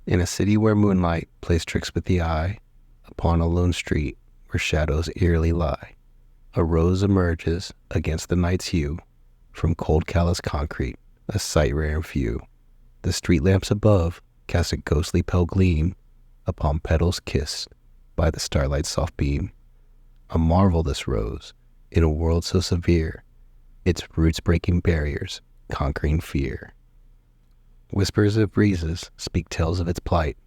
In a city where moonlight plays tricks with the eye, upon a lone street where shadows eerily lie, a rose emerges against the night's hue, from cold callous concrete, a sight rare and few. The street lamps above cast a ghostly pale gleam upon petals kissed by the starlight's soft beam. A marvel this rose, in a world so severe, its roots breaking barriers, conquering fear. Whispers of breezes speak tales of its plight,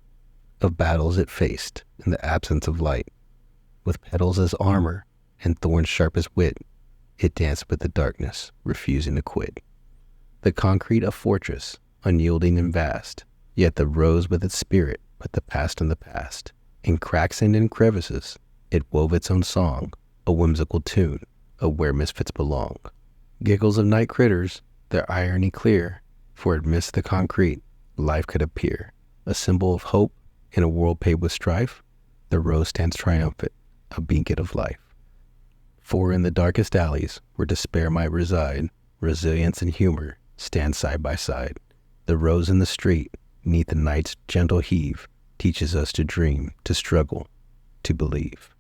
of battles it faced in the absence of light. With petals as armor and thorns sharp as wit, it danced with the darkness, refusing to quit. The concrete a fortress, unyielding and vast, yet the rose with its spirit put the past in the past. In cracks and in crevices, it wove its own song, a whimsical tune of where misfits belong. Giggles of night critters, their irony clear, for amidst the concrete, life could appear. A symbol of hope in a world paved with strife, the rose stands triumphant, a beacon of life. For in the darkest alleys where despair might reside, resilience and humor stand side by side. The rose in the street, neath the night's gentle heave, teaches us to dream, to struggle, to believe.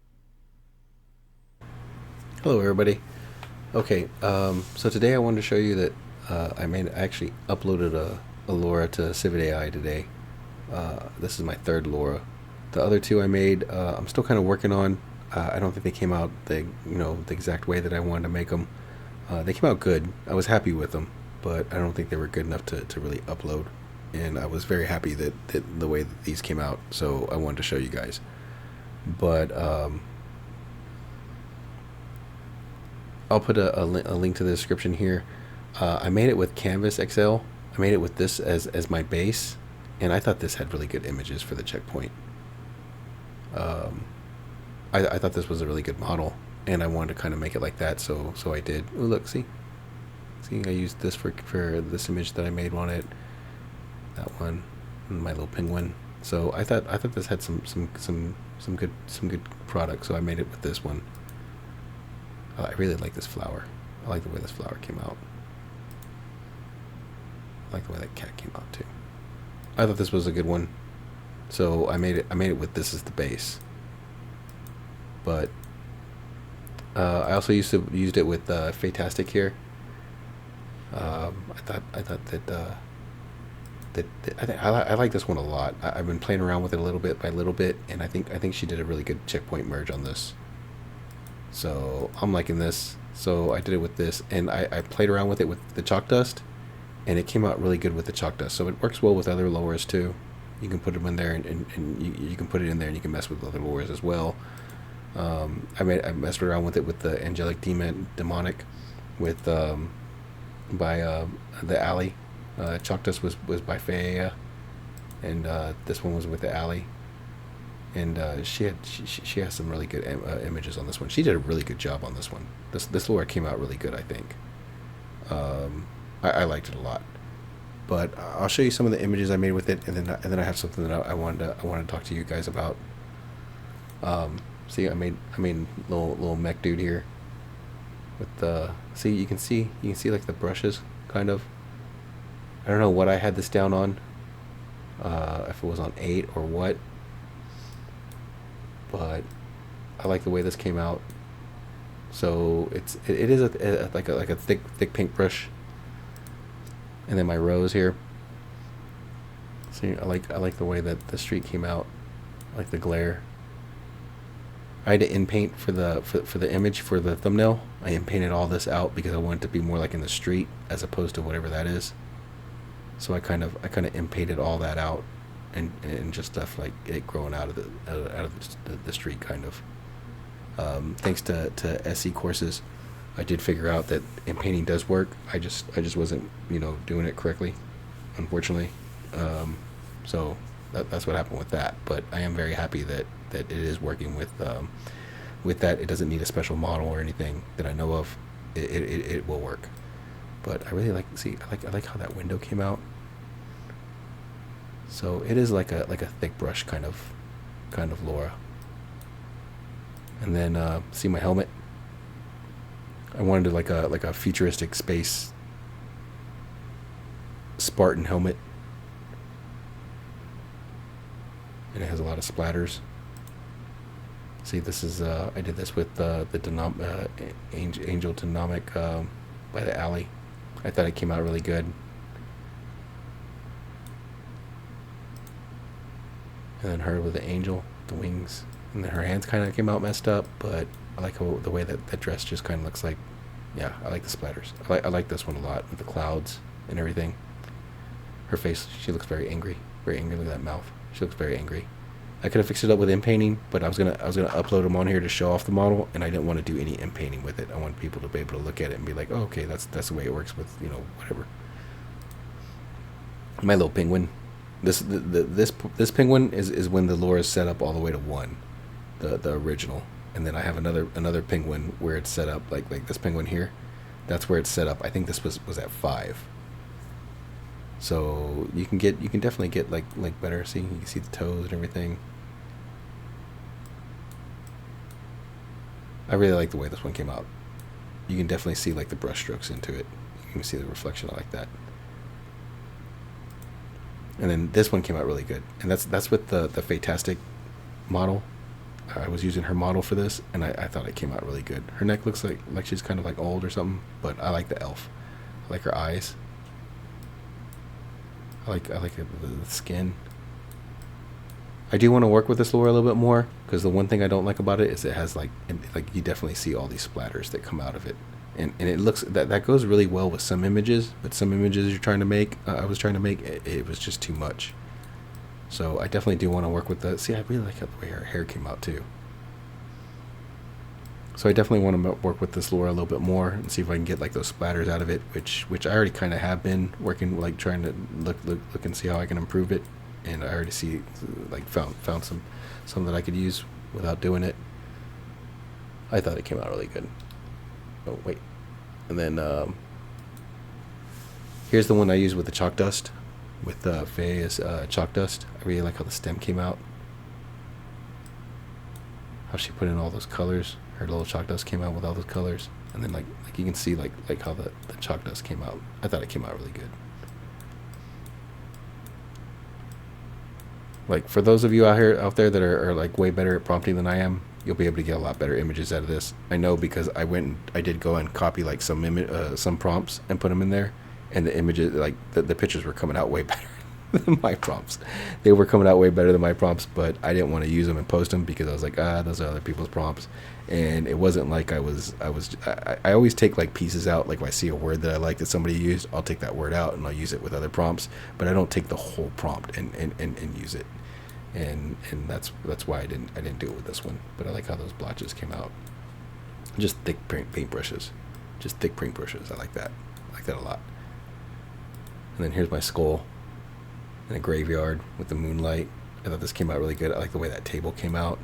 Hello everybody. Okay, so today I wanted to show you that I actually uploaded a Lora to CivitAI today. This is my third Lora. The other two I made, I'm still kind of working on. I don't think they came out the exact way that I wanted to make them. They came out good. I was happy with them, but I don't think they were good enough to really upload. And I was very happy that the way that these came out, so I wanted to show you guys. But I'll put a link to the description here. I made it with CanvasXL. I made it with this as my base, and I thought this had really good images for the checkpoint. I thought this was a really good model, and I wanted to kind of make it like that, so I did. Oh, look, see, I used this for this image that I made on it. That one, and my little penguin. So I thought this had some good product, so I made it with this one. I really like this flower. I like the way this flower came out. I like the way that cat came out too. I thought this was a good one, so I made it with this as the base. But I also used it with Fantastic here. I thought that I like this one a lot. I've been playing around with it a little bit by little bit, and I think she did a really good checkpoint merge on this. So I'm liking this. So I did it with this, and I played around with it with the chalk dust, and it came out really good with the chalk dust. So it works well with other lowers too. You can put them in there, and you can put it in there, and you can mess with other lowers as well. I messed around with it with the Angelic Demonic, with by the Alley. Chalk dust was by Faya, and this one was with the Alley. And she has some really good images on this one. She did a really good job on this one. This Lora came out really good, I think. I liked it a lot. But I'll show you some of the images I made with it, and then I have something that I wanted to talk to you guys about. See, I made little mech dude here. With the you can see like the brushes kind of. I don't know what I had this down on. If it was on 8 or what. But I like the way this came out. So it is like a thick pink brush. And then my rose here. See, I like the way that the street came out. I like the glare. I had to in-paint for the image for the thumbnail. I in-painted all this out because I want it to be more like in the street as opposed to whatever that is. So I kind of in-painted all that out. And just stuff like it growing out of the street kind of. Thanks to SE courses, I did figure out that painting does work. I just wasn't doing it correctly, unfortunately. So that's what happened with that. But I am very happy that it is working with that. It doesn't need a special model or anything that I know of. It will work. But I really like I like how that window came out. So it is like a thick brush kind of Lora. And then see my helmet. I wanted like a futuristic space Spartan helmet. and it has a lot of splatters. See, this is I did this with the Angel Dynamic by the Alley. I thought it came out really good. And then her with the angel, the wings, and then her hands kind of came out messed up, but I like the way that that dress just kind of looks like. Yeah, I like the splatters. I like this one a lot with the clouds and everything. Her face, she looks very angry. Very angry. Look at that mouth. She looks very angry. I could have fixed it up with ink painting, but I was gonna upload them on here to show off the model, and I didn't want to do any ink painting with it. I want people to be able to look at it and be like, oh, okay, that's the way it works with, you know, whatever. My little penguin. This penguin is when the Lora is set up all the way to 1, the original, and then I have another penguin where it's set up like this penguin here. That's where it's set up. I think this was at 5. So you can definitely get like better. See, you can see the toes and everything. I really like the way this one came out. You can definitely see like the brush strokes into it. You can see the reflection. I like that. And then this one came out really good, and that's with the Fantastic model. I was using her model for this, and I thought it came out really good. Her neck looks like she's kind of like old or something, but I like the elf. I like her eyes. I like the skin. I do want to work with this Lora a little bit more, because the one thing I don't like about it is it has like you definitely see all these splatters that come out of it, and it looks that goes really well with some images, but some images you're trying to make, I was trying to make, it was just too much. So I definitely do want to work with the. See, I really like the way her hair came out too. So I definitely want to work with this Lora a little bit more and see if I can get like those splatters out of it, which I already kind of have been working, like trying to look and see how I can improve it. And I already see like found some that I could use without doing it. I thought it came out really good. Oh wait, and then here's the one I use with the chalk dust, with Fay's chalk dust. I really like how the stem came out. How she put in all those colors. Her little chalk dust came out with all those colors, and then like you can see like how the chalk dust came out. I thought it came out really good. Like for those of you out there that are like way better at prompting than I am, you'll be able to get a lot better images out of this. I know, because I did go and copy like some prompts and put them in there, and the images, like the pictures were coming out way better than my prompts. They were coming out way better than my prompts, but I didn't want to use them and post them because I was like, those are other people's prompts. And it wasn't like I always take like pieces out. Like if I see a word that I like that somebody used, I'll take that word out and I'll use it with other prompts, but I don't take the whole prompt and use it. And that's why I didn't do it with this one. But I like how those blotches came out. Just thick paint brushes. Just thick paint brushes. I like that. I like that a lot. And then here's my skull in a graveyard with the moonlight. I thought this came out really good. I like the way that table came out.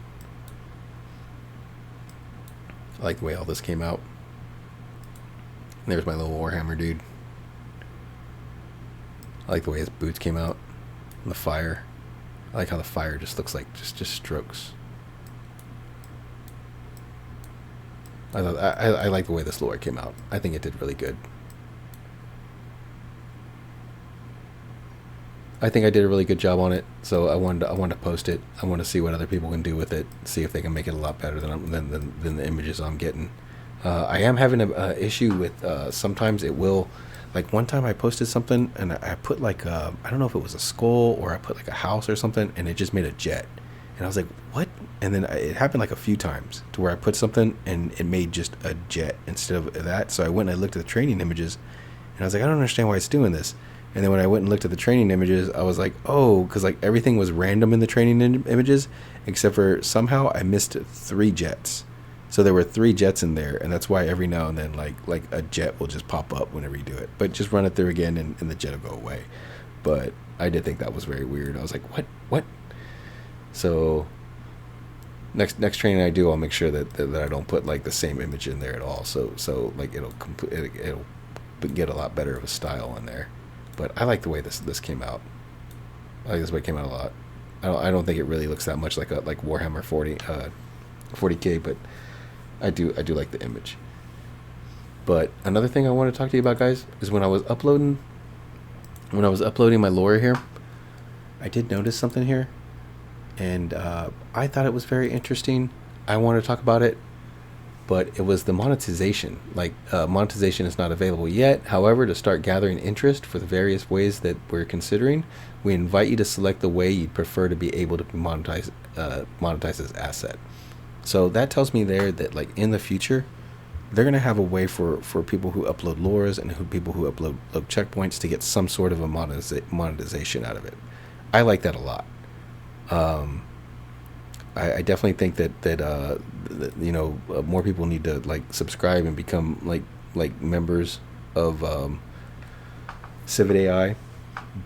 I like the way all this came out. And there's my little Warhammer dude. I like the way his boots came out. And the fire. I like how the fire just looks like just strokes. I like the way this Lora came out. I think it did really good. I think I did a really good job on it, so I wanted to post it. I want to see what other people can do with it, see if they can make it a lot better than the images I'm getting. I am having an issue with sometimes it will, like one time I posted something and I put like I don't know if it was a skull or I put like a house or something, and it just made a jet, and I was like, what? And then it happened like a few times to where I put something and it made just a jet instead of that. So I went and I looked at the training images, and I was like, I don't understand why it's doing this. And then when I went and looked at the training images, I was like, oh, because like everything was random in the training images, except for somehow I missed 3 jets. So there were 3 jets in there, and that's why every now and then like a jet will just pop up whenever you do it. But just run it through again, and the jet will go away. But I did think that was very weird. I was like, what? So next training I do, I'll make sure that I don't put like the same image in there at all. So like it'll get a lot better of a style in there. But I like the way this came out. I like this way it came out a lot. I don't think it really looks that much like Warhammer 40K, but I do like the image. But another thing I want to talk to you about, guys, is when I was uploading my Lora here, I did notice something here. and I thought it was very interesting. I wanted to talk about it, but it was the monetization. Monetization is not available yet. However, to start gathering interest for the various ways that we're considering, we invite you to select the way you'd prefer to be able to monetize this asset. So that tells me there that like in the future, they're going to have a way for people who upload loras and people who upload checkpoints to get some sort of a monetization out of it. I like that a lot. I definitely think that more people need to like subscribe and become like members of CivitAI.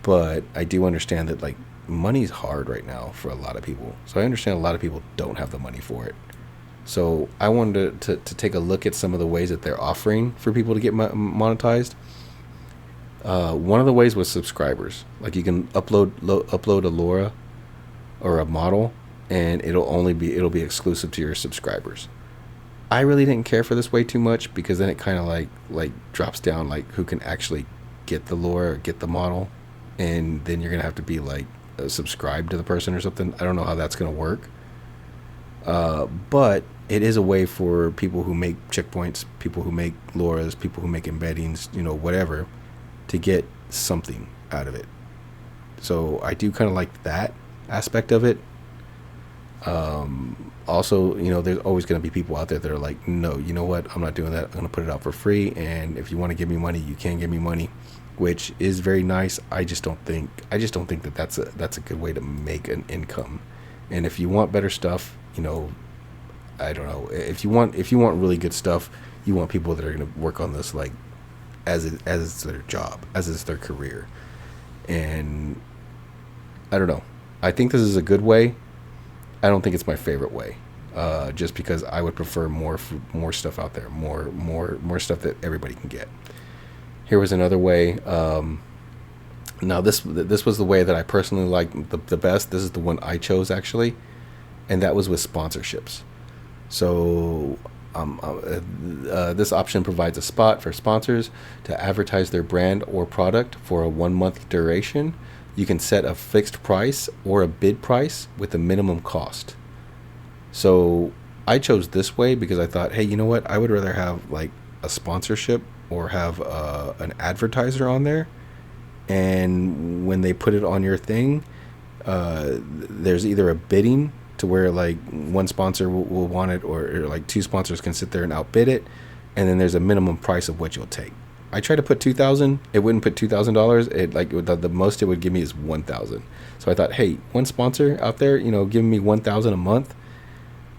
But I do understand that like money's hard right now for a lot of people. So I understand a lot of people don't have the money for it. So I wanted to take a look at some of the ways that they're offering for people to get monetized. One of the ways was subscribers. Like you can upload a Lora or a model, and it'll be exclusive to your subscribers. I really didn't care for this way too much, because then it kind of like drops down like who can actually get the Lora or get the model, and then you're gonna have to be like subscribed to the person or something. I don't know how that's gonna work. But it is a way for people who make checkpoints, people who make loras, people who make embeddings, whatever, to get something out of it. So I do kind of like that aspect of it. Also, there's always going to be people out there that are like, no, you know what? I'm not doing that. I'm going to put it out for free. And if you want to give me money, you can give me money, which is very nice. I just don't think that that's a good way to make an income. And if you want better stuff, I don't know. If you want really good stuff, you want people that are going to work on this like as it's their job, as it's their career. And I don't know. I think this is a good way. I don't think it's my favorite way, just because I would prefer more stuff out there, more stuff that everybody can get. Here was another way. Now this was the way that I personally liked the best. This is the one I chose actually, and that was with sponsorships. So this option provides a spot for sponsors to advertise their brand or product for a 1-month duration. You can set a fixed price or a bid price with a minimum cost. So I chose this way because I thought, hey, you know what? I would rather have like a sponsorship or have an advertiser on there. And when they put it on your thing, there's either a bidding to where like one sponsor will want it, or like two sponsors can sit there and outbid it. And then there's a minimum price of what you'll take. I tried to put $2,000. It wouldn't put $2,000. The most it would give me is $1,000. So I thought, hey, one sponsor out there, giving me $1,000 a month,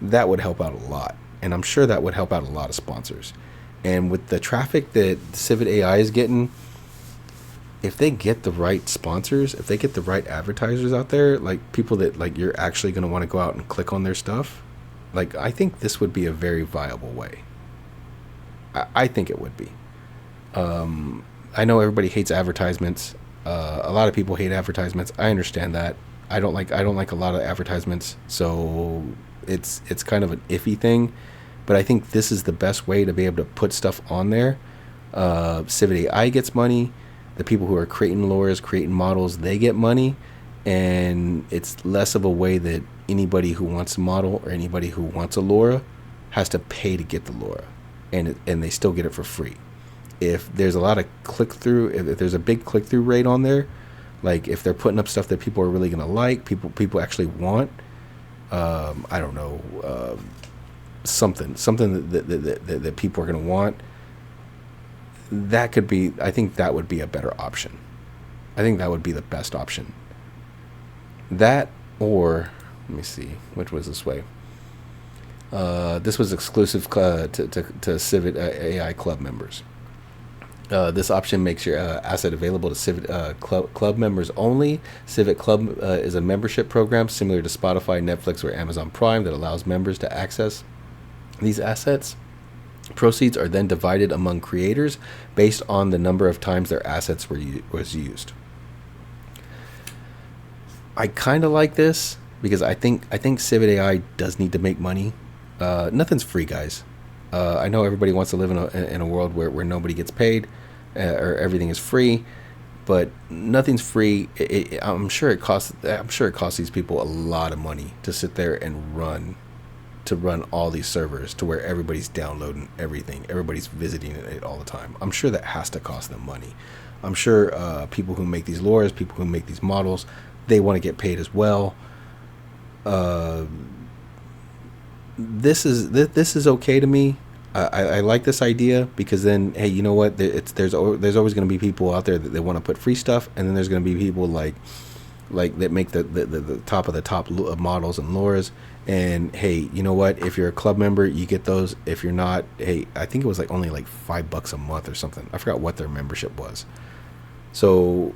that would help out a lot. And I'm sure that would help out a lot of sponsors. And with the traffic that CivitAI is getting, if they get the right sponsors, if they get the right advertisers out there, like people that like you're actually going to want to go out and click on their stuff, like I think this would be a very viable way. I think it would be. I know everybody hates advertisements. A lot of people hate advertisements. I understand that. I don't like a lot of advertisements, so it's kind of an iffy thing. But I think this is the best way to be able to put stuff on there. CivitAI gets money. The people who are creating loras, creating models, they get money, and it's less of a way that anybody who wants a model or anybody who wants a lora has to pay to get the lora, and they still get it for free. If there's a lot of click-through, if there's a big click-through rate on there, like if they're putting up stuff that people are really going to like, people actually want, I don't know, something that people are going to want, that could be, I think that would be a better option. I think that would be the best option. That, or, let me see, which was this way. This was exclusive to CivitAI Club members. This option makes your asset available to Civit Club members only. Civit Club is a membership program similar to Spotify, Netflix, or Amazon Prime that allows members to access these assets. Proceeds are then divided among creators based on the number of times their assets was used. I kind of like this because I think CivitAI does need to make money. Nothing's free, guys. I know everybody wants to live in a world where nobody gets paid or everything is free, but nothing's free. I'm sure it costs. I'm sure it costs these people a lot of money to sit there and run all these servers to where everybody's downloading everything, everybody's visiting it all the time. I'm sure that has to cost them money. I'm sure people who make these loras, people who make these models, they want to get paid as well. This is okay to me. I like this idea, because then, hey, you know what? There's always going to be people out there that they want to put free stuff, and then there's going to be people like that make the top of the top models and loras. And hey, you know what? If you're a club member, you get those. If you're not, hey, I think it was like only like $5 a month or something. I forgot what their membership was. So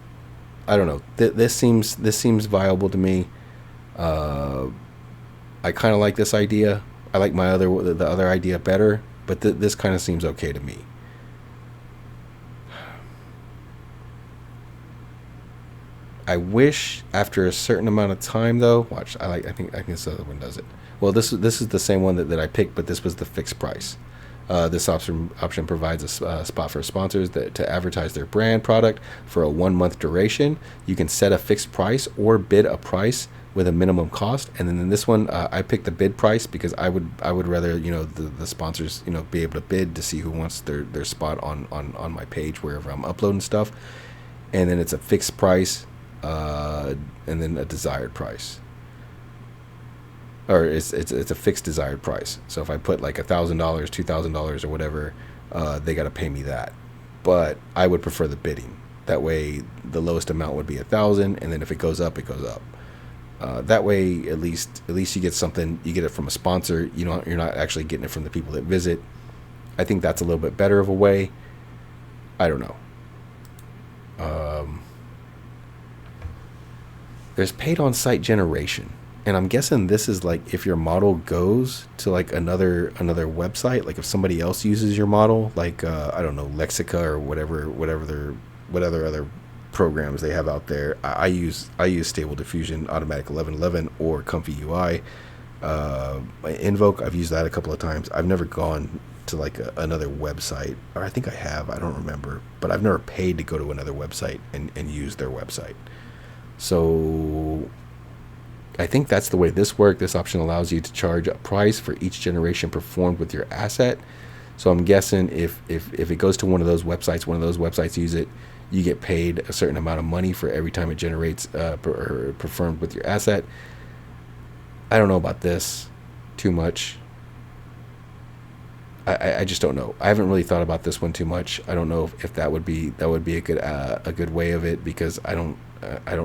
I don't know. This seems viable to me. I kind of like this idea. I like the other idea better, but this kind of seems okay to me. I wish after a certain amount of time, though. Watch, I think this other one does it. Well, this is the same one that I picked, but this was the fixed price. This option provides a spot for sponsors to advertise their brand product for a 1-month duration. You can set a fixed price or bid a price with a minimum cost. And then in this one, I picked the bid price because I would rather, the sponsors, be able to bid to see who wants their spot on my page wherever I'm uploading stuff. And then it's a fixed price, and then a desired price. Or it's a fixed desired price. So if I put like $1,000, $2,000 or whatever, they got to pay me that. But I would prefer the bidding. That way, the lowest amount would be 1,000, and then if it goes up, it goes up. That way, at least you get something. You get it from a sponsor. You're not actually getting it from the people that visit. I think that's a little bit better of a way. I don't know. There's paid on-site generation. And I'm guessing this is like if your model goes to like another website, like if somebody else uses your model, like I don't know, Lexica or whatever other programs they have out there. I use Stable Diffusion, Automatic 1111, or Comfy UI. Invoke, I've used that a couple of times. I've never gone to like another website, or I think I have, I don't remember, but I've never paid to go to another website and use their website. So I think that's the way this works. This option allows you to charge a price for each generation performed with your asset. So I'm guessing if it goes to one of those websites use it, you get paid a certain amount of money for every time it generates performed with your asset. I don't know about this too much. I just don't know. I haven't really thought about this one too much. I don't know if that would be a good way of it, because I don't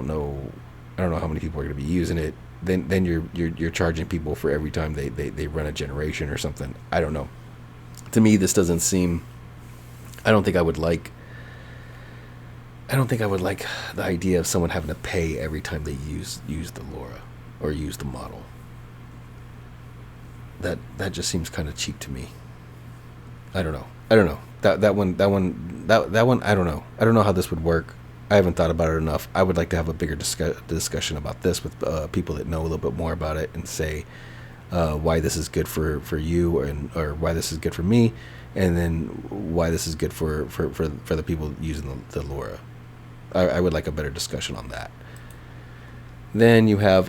know how many people are going to be using it. Then you're charging people for every time they run a generation or something. I don't know. To me, this doesn't seem. I don't think I would like the idea of someone having to pay every time they use the Lora or use the model. That just seems kind of cheap to me. I don't know. That one. I don't know. I don't know how this would work. I haven't thought about it enough. I would like to have a bigger discussion about this with people that know a little bit more about it, and say why this is good for you, or why this is good for me, and then why this is good for the people using the Lora. I would like a better discussion on that. Then you have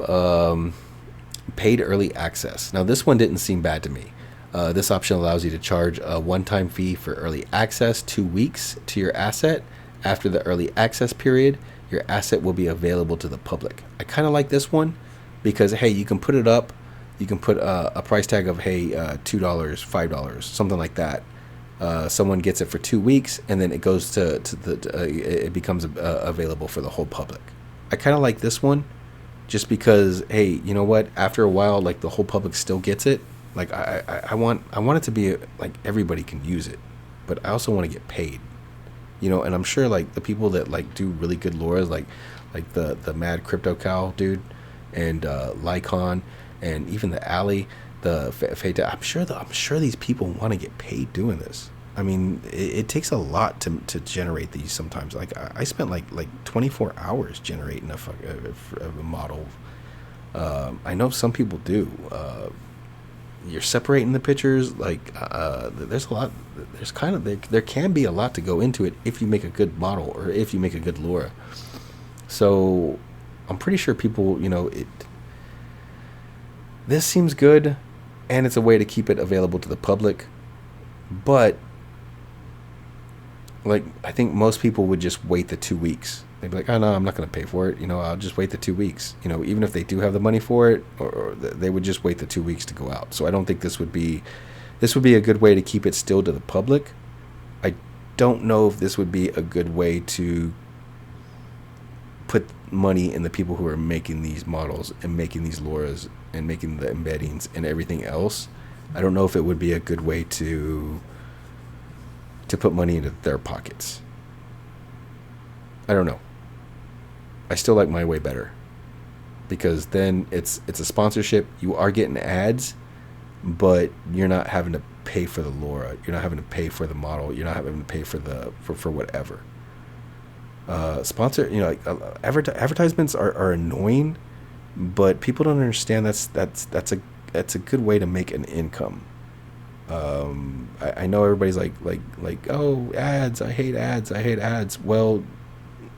paid early access. Now this one didn't seem bad to me. This option allows you to charge a one-time fee for early access, 2 weeks to your asset. After the early access period, your asset will be available to the public. I kind of like this one because, hey, you can put it up. You can put a price tag of, hey, $2, $5, something like that. Someone gets it for 2 weeks, and then it goes it becomes available for the whole public. I kind of like this one just because, hey, you know what? After a while, like, the whole public still gets it. Like, I want it to be like everybody can use it, but I also want to get paid. And I'm sure like the people that like do really good loras, like the Mad Crypto Cow dude, and Lycon, and even the Alley, the Feta. I'm sure these people want to get paid doing this. I mean, it takes a lot to generate these sometimes. Like I spent like 24 hours generating a model. I know some people do. you're separating the pictures. Like there's a lot. There's kind of there can be a lot to go into it if you make a good model or if you make a good Lora. So I'm pretty sure people, this seems good, and it's a way to keep it available to the public. But like, I think most people would just wait the 2 weeks. They'd be like, oh no, I'm not going to pay for it. I'll just wait the 2 weeks. Even if they do have the money for it, or they would just wait the 2 weeks to go out. So I don't think this would be a good way to keep it still to the public. I don't know if this would be a good way to put money in the people who are making these models and making these Loras and making the embeddings and everything else. I don't know if it would be a good way to put money into their pockets. I don't know. I still like my way better, because then it's a sponsorship. You are getting ads, but you're not having to pay for the Lora. You're not having to pay for the model. You're not having to pay for whatever. Advertisements are annoying, but people don't understand that's a good way to make an income. I know everybody's like, oh, ads, I hate ads. Well,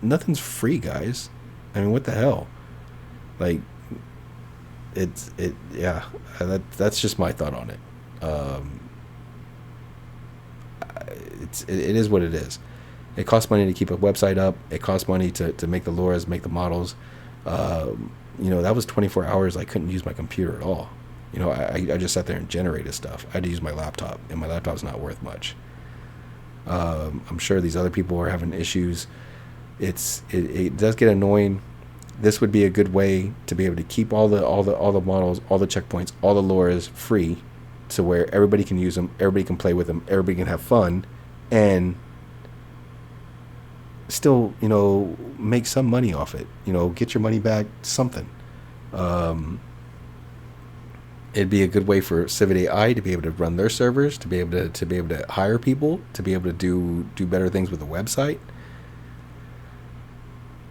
nothing's free, guys. I mean, what the hell? Like, that's just my thought on it. It is what it is. It costs money to keep a website up. It costs money to make the Loras, make the models. That was 24 hours I couldn't use my computer at all. I just sat there and generated stuff. I had to use my laptop, and my laptop's not worth much. I'm sure these other people are having issues. It does get annoying. This would be a good way to be able to keep all the models, all the checkpoints, all the Loras free, to where everybody can use them, everybody can play with them, everybody can have fun, and still, make some money off it. Get your money back, something. It'd be a good way for CivitAI to be able to run their servers, to be able to hire people, to be able to do better things with the website.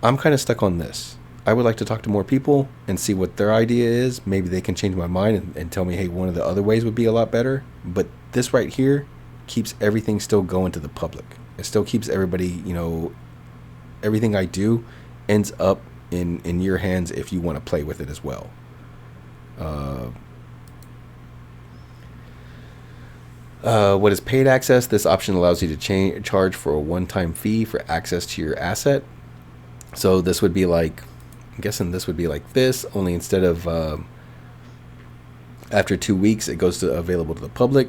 I'm kind of stuck on this. I would like to talk to more people and see what their idea is. Maybe they can change my mind and tell me, hey, one of the other ways would be a lot better. But this right here keeps everything still going to the public. It still keeps everybody, everything I do ends up in your hands if you want to play with it as well. What is paid access? This option allows you to charge for a one-time fee for access to your asset. So this would be like, I'm guessing this would be like this, only instead of after 2 weeks it goes to available to the public.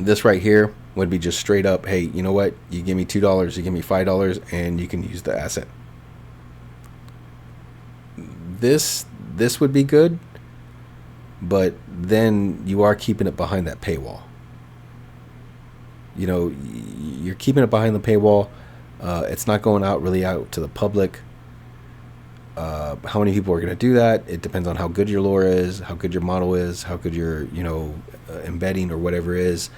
This right here would be just straight up, hey, you know what? You give me $2, you give me $5, and you can use the asset. This would be good, but then you are keeping it behind that paywall. You're keeping it behind the paywall. It's not going really out to the public. How many people are going to do that? It depends on how good your Lora is, how good your model is, how good your embedding or whatever is.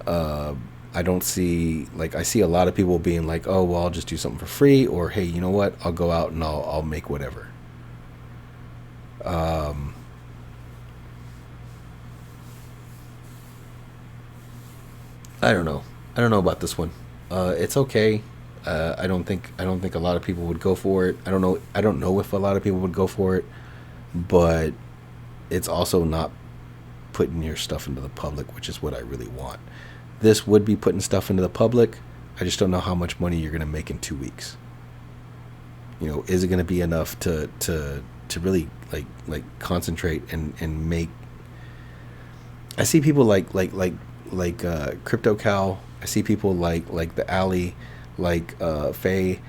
I don't see, I see a lot of people being like, oh, well, I'll just do something for free, or hey, you know what? I'll go out and I'll make whatever. I don't know about this one. It's okay. I don't think a lot of people would go for it. I don't know if a lot of people would go for it, but it's also not putting your stuff into the public, which is what I really want. This would be putting stuff into the public. I just don't know how much money you're going to make in 2 weeks. Is it going to be enough to really like concentrate and make? I see people like CryptoCal. I see people like the Alley, like Faye,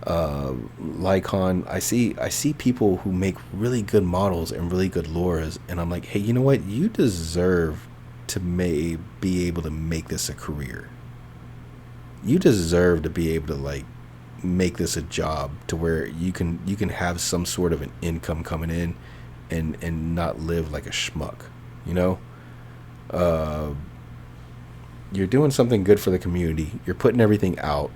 Lycon. I see people who make really good models and really good Loras, and I'm like, hey, you know what? You deserve to be able to make this a career. You deserve to be able to make this a job to where you can have some sort of an income coming in, and not live like a schmuck. You're doing something good for the community. You're putting everything out.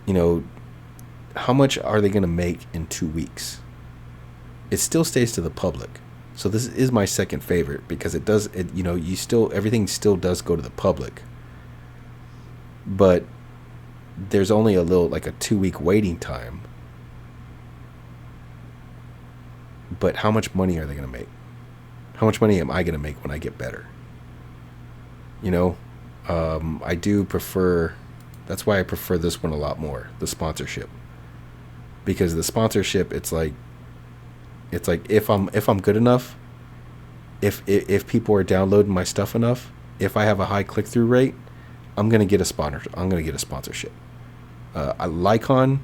How much are they going to make in 2 weeks? It still stays to the public. So this is my second favorite because it does it. You know, you still everything still does go to the public, but there's only a little like a 2-week waiting time. But how much money are they going to make? How much money am I going to make when I get better? You know, I do prefer. That's why I prefer this one a lot more, the sponsorship. Because the sponsorship, it's like if I'm good enough, if people are downloading my stuff enough, if I have a high click through rate, I'm gonna get a sponsor. I'm gonna get a sponsorship. Lycon,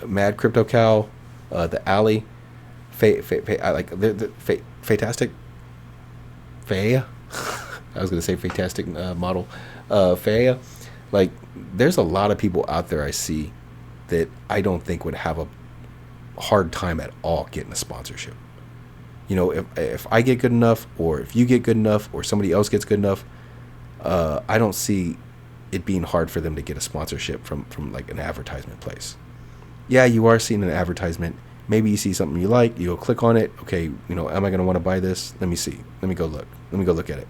Mad Crypto Cow, the Alley, I like the Fantastic, Faya. I was gonna say Fantastic model, Faya. Like, there's a lot of people out there I see that I don't think would have a hard time at all getting a sponsorship. You know, if I get good enough, or if you get good enough, or somebody else gets good enough, I don't see it being hard for them to get a sponsorship from like an advertisement place. Yeah, you are seeing an advertisement. Maybe you see something you like, you go click on it. Okay, you know, am I going to want to buy this? Let me see. Let me go look at it.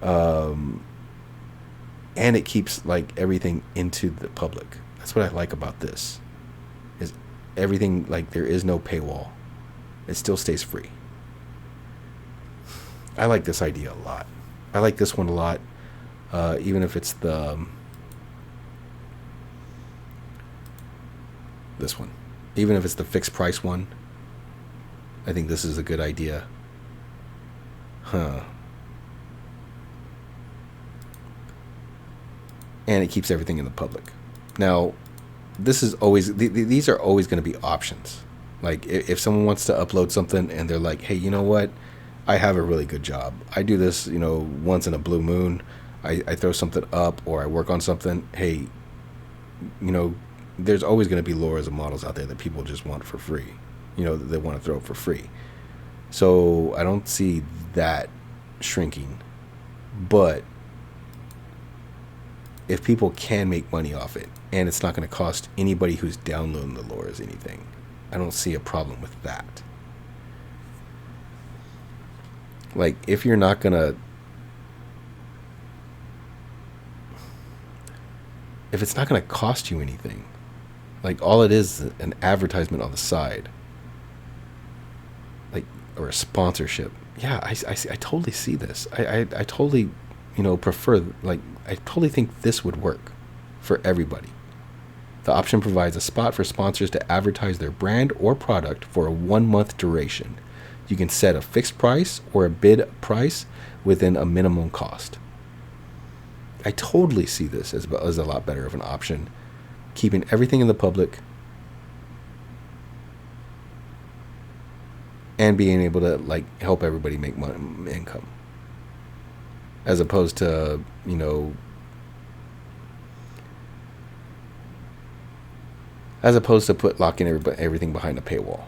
And it keeps like everything into the public. That's what I like about this. Is everything, like, there is no paywall. It still stays free. I like this idea a lot. I like this one a lot. Even if it's this one. Even if it's the fixed price one. I think this is a good idea. And it keeps everything in the public. Now, this is always, these are always going to be options. Like, if someone wants to upload something and they're like, hey, you know what? I have a really good job. I do this, you know, once in a blue moon. I throw something up, or I work on something. Hey, you know, there's always going to be loras and models out there that people just want for free. You know, they want to throw up for free. So I don't see that shrinking. But if people can make money off it, and it's not going to cost anybody who's downloading the loras anything, I don't see a problem with that. Like, if you're not going to, if it's not going to cost you anything, like, all it is an advertisement on the side, like, or a sponsorship. Yeah, I totally see this. I totally, you know, prefer, like, I totally think this would work for everybody. The option provides a spot for sponsors to advertise their brand or product for a 1-month duration. You can set a fixed price or a bid price within a minimum cost. I totally see this as a lot better of an option, keeping everything in the public and being able to, like, help everybody make money, income, as opposed to, you know, locking everything behind a paywall.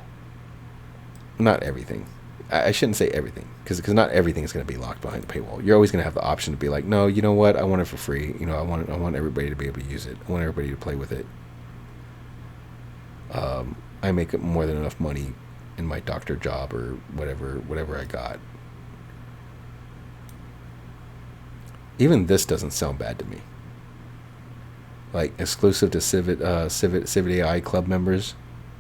Not everything. I shouldn't say everything, because not everything is going to be locked behind a paywall. You're always going to have the option to be like, no, you know what? I want it for free. You know, I want everybody to be able to use it. I want everybody to play with it. I make more than enough money in my doctor job or whatever I got. Even this doesn't sound bad to me. Like, exclusive to CivitAI club members,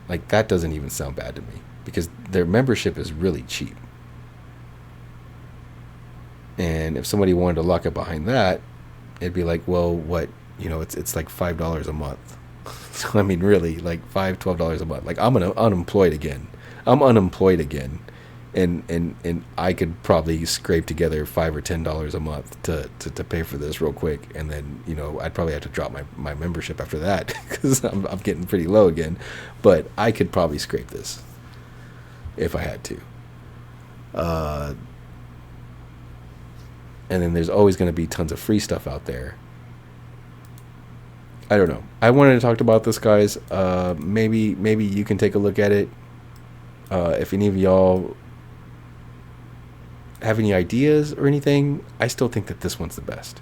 like, that doesn't even sound bad to me, because their membership is really cheap. And if somebody wanted to lock it behind that, it'd be like, well, what, you know, it's like $5 a month. So, I mean, really, like, $12 a month. Like, I'm unemployed again. And I could probably scrape together $5 or $10 a month to pay for this real quick, and then, you know, I'd probably have to drop my membership after that, because I'm getting pretty low again. But I could probably scrape this if I had to. And then there's always going to be tons of free stuff out there. I don't know. I wanted to talk about this, guys. Maybe you can take a look at it. If any of y'all have any ideas or anything, I still think that this one's the best.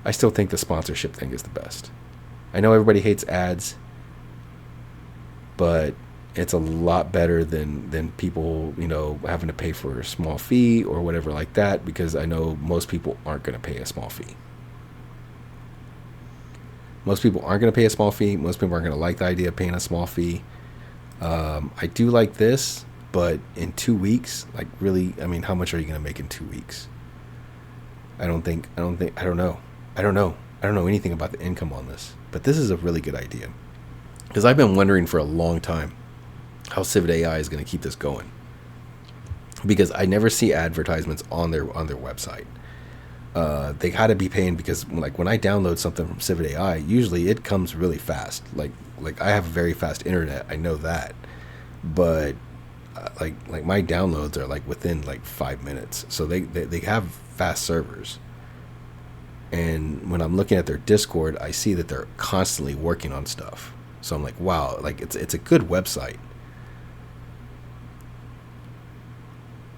I still think the sponsorship thing is the best. I know everybody hates ads, but It's a lot better than people, having to pay for a small fee or whatever like that, because I know most people aren't going to pay a small fee. Most people aren't going to pay a small fee. Most people aren't going to like the idea of paying a small fee. I do like this, but in 2 weeks, like really, I mean, how much are you going to make in 2 weeks? I don't know. I don't know anything about the income on this, but this is a really good idea, because I've been wondering for a long time how CivitAI is going to keep this going, because I never see advertisements on their website. They got to be paying, because like when I download something from CivitAI, usually it comes really fast. Like I have a very fast internet, I know that, but like my downloads are like within like 5 minutes. So they have fast servers. And when I'm looking at their Discord, I see that they're constantly working on stuff. So I'm like, wow, like it's a good website.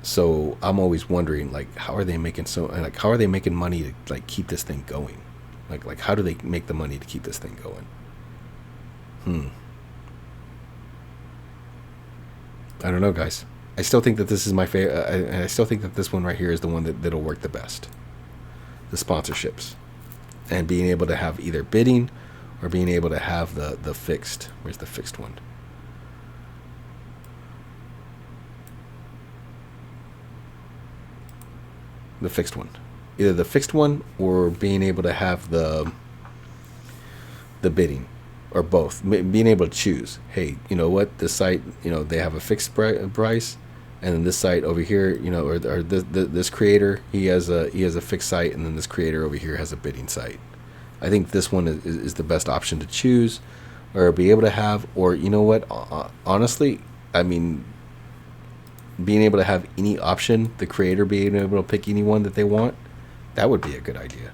So I'm always wondering, like, how are they making money to like keep this thing going? Like how do they make the money to keep this thing going? I don't know, guys. I still think that this is my favorite. I still think that this one right here is the one that'll work the best. The sponsorships, and being able to have either bidding or being able to have the fixed. Where's the fixed one? The fixed one. Either the fixed one or being able to have the bidding, or both. Being able to choose. Hey, you know what? This site, they have a fixed price, and then this site over here, or this creator, he has a fixed site, and then this creator over here has a bidding site. I think this one is the best option to choose, or be able to have, or you know what? Honestly, I mean, being able to have any option, the creator being able to pick any one that they want, that would be a good idea.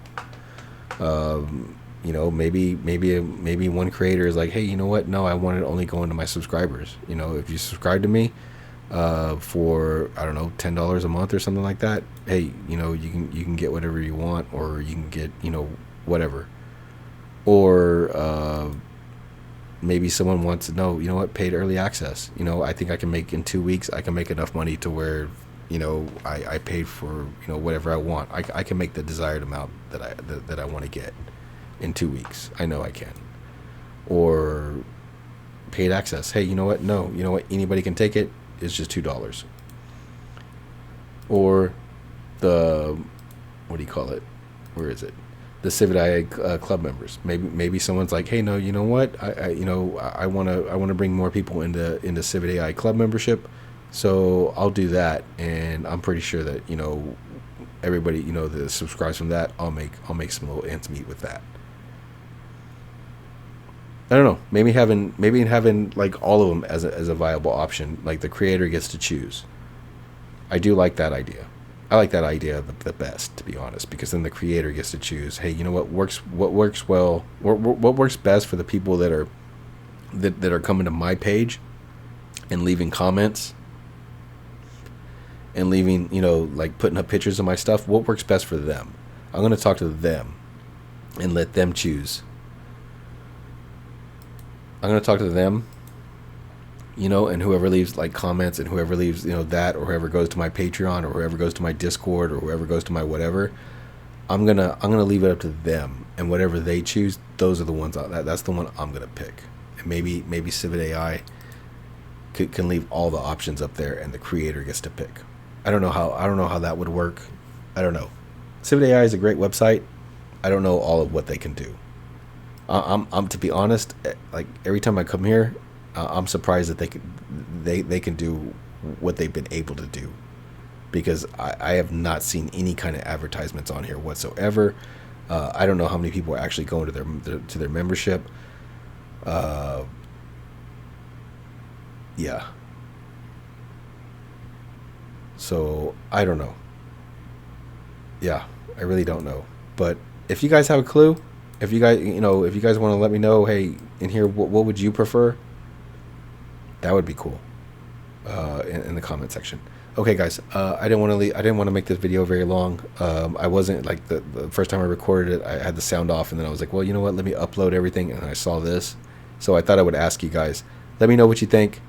Maybe one creator is like, hey, you know what? No, I want it only going to my subscribers. If you subscribe to me for, I don't know, $10 a month or something like that, hey, you can get whatever you want, or you can get, whatever. Or maybe someone wants to know, you know what, paid early access. I think I can make in 2 weeks, I can make enough money to where, I paid for, whatever I want. I can make the desired amount that I want to get in 2 weeks. I know I can. Or paid access. Hey, you know what? No, you know what? Anybody can take it. It's just $2. Or the, what do you call it? Where is it? The CivitAI club members. Maybe someone's like, hey, no, you know what? I want to bring more people into CivitAI club membership, so I'll do that, and I'm pretty sure that everybody that subscribes from that, I'll make some little ends meet with that. I don't know. Maybe having like all of them as a viable option, like the creator gets to choose. I do like that idea. I like that idea the best, to be honest, because then the creator gets to choose. Hey, you know what works well, what works best for the people that are coming to my page and leaving comments and leaving, like putting up pictures of my stuff. What works best for them? I'm going to talk to them and let them choose. I'm going to talk to them, and whoever leaves like comments, and whoever leaves, that, or whoever goes to my Patreon, or whoever goes to my Discord, or whoever goes to my whatever, I'm going to leave it up to them, and whatever they choose, those are the ones that's the one I'm going to pick. And maybe CivitAI can leave all the options up there, and the creator gets to pick. I don't know how that would work. I don't know. CivitAI is a great website. I don't know all of what they can do. I'm to be honest, like every time I come here, I'm surprised that they can do what they've been able to do, because I have not seen any kind of advertisements on here whatsoever. I don't know how many people are actually going to their membership. Yeah. So I don't know. Yeah, I really don't know. But if you guys have a clue, if you guys want to let me know, hey, in here, what would you prefer? That would be cool. In the comment section. Okay, guys. I didn't want to make this video very long. I wasn't like the first time I recorded it, I had the sound off, and then I was like, well, you know what? Let me upload everything, and I saw this, so I thought I would ask you guys. Let me know what you think.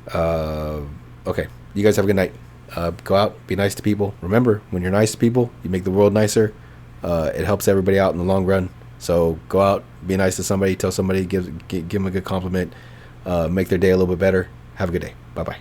Okay, you guys have a good night. Go out, be nice to people. Remember, when you're nice to people, you make the world nicer. It helps everybody out in the long run. So go out, be nice to somebody, tell somebody, give them a good compliment, make their day a little bit better. Have a good day. Bye bye.